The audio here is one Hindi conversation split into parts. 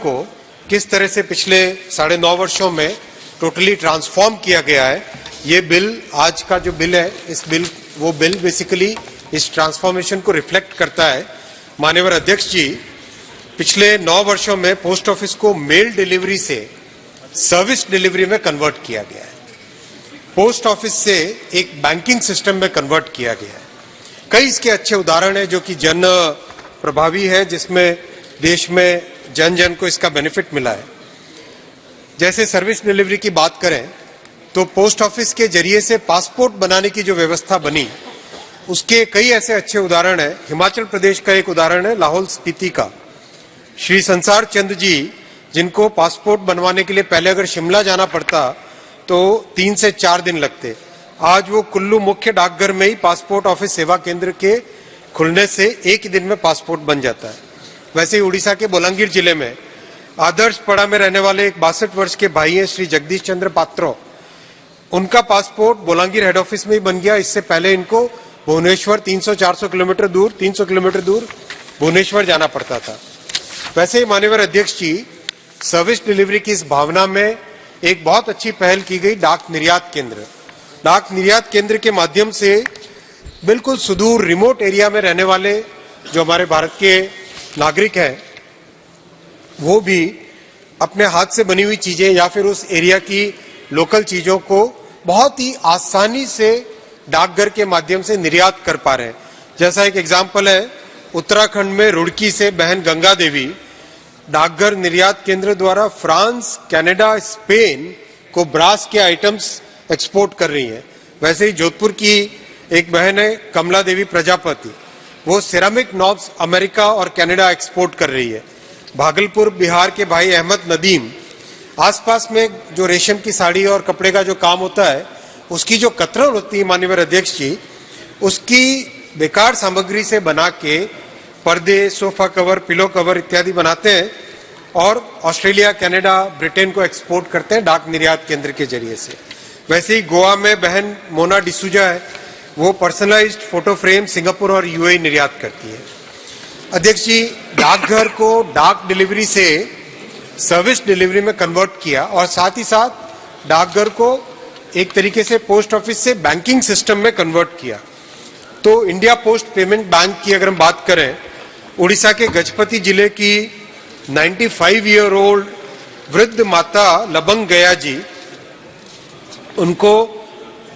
को किस तरह से पिछले 9.5 वर्षों में टोटली ट्रांसफॉर्म किया गया है, ये बिल, आज का जो बिल है, वो बिल बेसिकली इस ट्रांसफॉर्मेशन को रिफ्लेक्ट करता है। माननीय अध्यक्ष जी, पिछले 9 वर्षों में पोस्ट ऑफिस को मेल डिलीवरी से सर्विस डिलीवरी में कन्वर्ट किया गया है, पोस्ट ऑफिस से एक बैंकिंग सिस्टम में कन्वर्ट किया गया है। कई इसके अच्छे उदाहरण हैं जो कि जन प्रभावी है, जिसमें देश में जन जन को इसका बेनिफिट मिला है। जैसे सर्विस डिलीवरी की बात करें तो पोस्ट ऑफिस के जरिए से पासपोर्ट बनाने की जो व्यवस्था बनी, उसके कई ऐसे अच्छे उदाहरण हैं। हिमाचल प्रदेश का एक उदाहरण है लाहौल स्पीति का। श्री संसार चंद जी, जिनको पासपोर्ट बनवाने के लिए पहले अगर शिमला जाना पड़ता तो 3 से 4 दिन लगते, आज वो कुल्लू मुख्य डाकघर में ही पासपोर्ट ऑफिस सेवा केंद्र के खुलने से 1 दिन में पासपोर्ट बन जाता है। वैसे ही उड़ीसा के बोलांगीर जिले में आदर्श पड़ा में रहने वाले एक 62 वर्ष के भाई हैं श्री जगदीश चंद्र पात्रो, उनका पासपोर्ट बोलांगीर हेड ऑफिस में ही बन गया। इससे पहले इनको भुवनेश्वर 300-400 किलोमीटर दूर, 300 किलोमीटर दूर भुवनेश्वर जाना पड़ता था। वैसे ही माननीय अध्यक्ष जी, सर्विस डिलीवरी की इस भावना में एक बहुत अच्छी पहल की गई, डाक निर्यात केंद्र। डाक निर्यात केंद्र के माध्यम से बिल्कुल सुदूर रिमोट एरिया में रहने वाले जो हमारे भारत के नागरिक हैं, वो भी अपने हाथ से बनी हुई चीजें या फिर उस एरिया की लोकल चीजों को बहुत ही आसानी से डाकघर के माध्यम से निर्यात कर पा रहे हैं। जैसा एक एग्जाम्पल है, उत्तराखंड में रुड़की से बहन गंगा देवी डाकघर निर्यात केंद्र द्वारा फ्रांस, कनाडा, स्पेन को ब्रास के आइटम्स एक्सपोर्ट कर रही हैं। वैसे ही जोधपुर की एक बहन है कमला देवी प्रजापति, वो सिरामिक नॉब्स अमेरिका और कनाडा एक्सपोर्ट कर रही है। भागलपुर बिहार के भाई अहमद नदीम, आसपास में जो रेशम की साड़ी और कपड़े का जो काम होता है, उसकी जो कतरन होती है माननीय अध्यक्ष जी, उसकी बेकार सामग्री से बना के पर्दे, सोफा कवर, पिलो कवर इत्यादि बनाते हैं और ऑस्ट्रेलिया, कनाडा, ब्रिटेन को एक्सपोर्ट करते हैं डाक निर्यात केंद्र के जरिए से। वैसे ही गोवा में बहन मोना डिसूजा है, वो पर्सनलाइज्ड फोटो फ्रेम सिंगापुर और यूएई निर्यात करती है। अध्यक्ष जी, डाकघर को डाक डिलीवरी से सर्विस डिलीवरी में कन्वर्ट किया और साथ ही साथ डाकघर को एक तरीके से पोस्ट ऑफिस से बैंकिंग सिस्टम में कन्वर्ट किया। तो इंडिया पोस्ट पेमेंट बैंक की अगर हम बात करें, उड़ीसा के गजपति जिले की 95 ईयर ओल्ड वृद्ध माता लबंग गया जी, उनको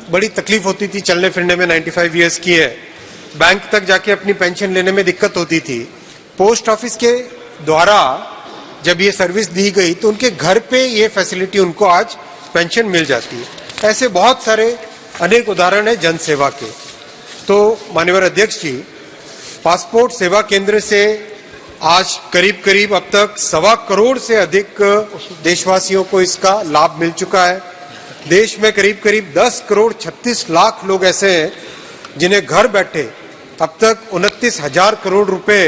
बड़ी तकलीफ होती थी चलने फिरने में, 95 ईयर्स की है, बैंक तक जाके अपनी पेंशन लेने में दिक्कत होती थी। पोस्ट ऑफिस के द्वारा जब ये सर्विस दी गई तो उनके घर पे ये फैसिलिटी उनको आज पेंशन मिल जाती है। ऐसे बहुत सारे अनेक उदाहरण है जन सेवा के। तो माननीय अध्यक्ष जी, पासपोर्ट सेवा केंद्र से आज करीब करीब अब तक 1.25 करोड़ से अधिक देशवासियों को इसका लाभ मिल चुका है। देश में करीब करीब 10 करोड़ 36 लाख लोग ऐसे हैं जिन्हें घर बैठे अब तक 29,000 करोड़ रुपए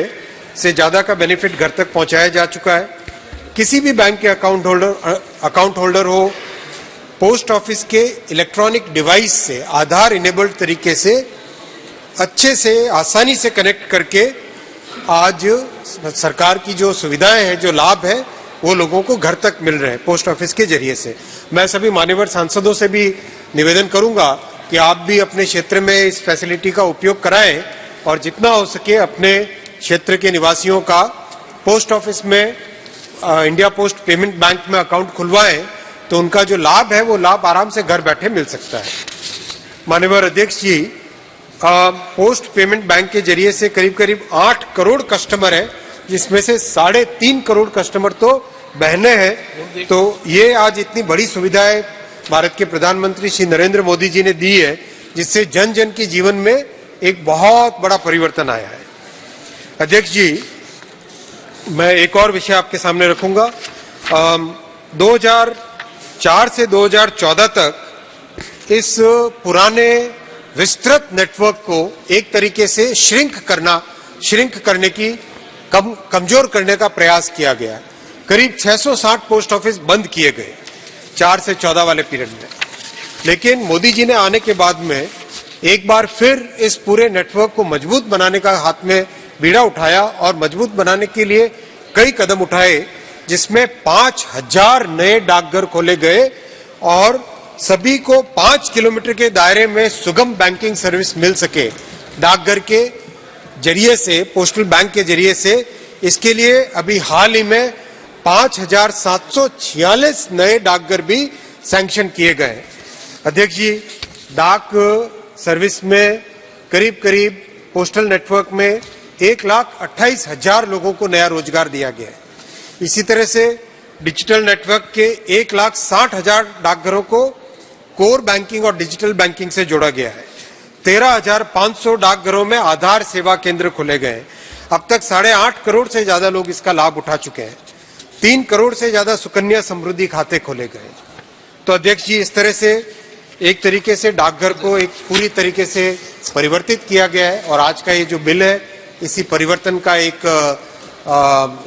से ज्यादा का बेनिफिट घर तक पहुंचाया जा चुका है। किसी भी बैंक के अकाउंट होल्डर हो, पोस्ट ऑफिस के इलेक्ट्रॉनिक डिवाइस से आधार इनेबल्ड तरीके से अच्छे से आसानी से कनेक्ट करके आज सरकार की जो सुविधाएं हैं, जो लाभ है, वो लोगों को घर तक मिल रहे हैं पोस्ट ऑफिस के जरिए से। मैं सभी मान्यवर सांसदों से भी निवेदन करूंगा कि आप भी अपने क्षेत्र में इस फैसिलिटी का उपयोग कराएं और जितना हो सके अपने क्षेत्र के निवासियों का पोस्ट ऑफिस में इंडिया पोस्ट पेमेंट बैंक में अकाउंट खुलवाएं, तो उनका जो लाभ है वो लाभ आराम से घर बैठे मिल सकता है। माननीय अध्यक्ष जी, पोस्ट पेमेंट बैंक के जरिए से करीब करीब 8 करोड़ कस्टमर हैं, जिसमें से 3.5 करोड़ कस्टमर तो बहनें हैं। तो ये आज इतनी बड़ी सुविधाएं भारत के प्रधानमंत्री श्री नरेंद्र मोदी जी ने दी है, जिससे जन जन के जीवन में एक बहुत बड़ा परिवर्तन आया है। अध्यक्ष जी, मैं एक और विषय आपके सामने रखूंगा। 2004 से 2014 तक इस पुराने विस्तृत नेटवर्क को एक तरीके से श्रिंक करने की कमजोर करने का प्रयास किया गया। करीब 660 पोस्ट ऑफिस बंद किए गए 4 से 14 वाले पीरियड में। लेकिन मोदी जी ने आने के बाद में एक बार फिर इस पूरे नेटवर्क को मजबूत बनाने का हाथ में बीड़ा उठाया और मजबूत बनाने के लिए कई कदम उठाए। जिसमें 5000 नए डाकघर खोले गए और सभी को 5 किलोमीटर के दायरे में सुगम बैंकिंग सर्विस मिल सके डाकघर के जरिए से, पोस्टल बैंक के जरिए से। इसके लिए अभी हाल ही में 5746 नए डाकघर भी सैंक्शन किए गए। अध्यक्ष जी, डाक सर्विस में करीब करीब पोस्टल नेटवर्क में 1,28,000 लोगों को नया रोजगार दिया गया है। इसी तरह से डिजिटल नेटवर्क के 1,60,000 डाकघरों को कोर बैंकिंग और डिजिटल बैंकिंग से जोड़ा गया है। 13,500 डाकघरों में आधार सेवा केंद्र खोले गए। अब तक 8.5 करोड़ से ज्यादा लोग इसका लाभ उठा चुके हैं। 3 करोड़ से ज्यादा सुकन्या समृद्धि खाते खोले गए। तो अध्यक्ष जी, इस तरह से एक तरीके से डाकघर को एक पूरी तरीके से परिवर्तित किया गया है और आज का ये जो बिल है इसी परिवर्तन का एक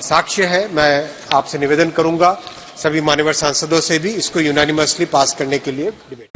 साक्ष्य है। मैं आपसे निवेदन करूंगा सभी मान्यवर सांसदों से भी इसको यूनानिमसली पास करने के लिए डिबेट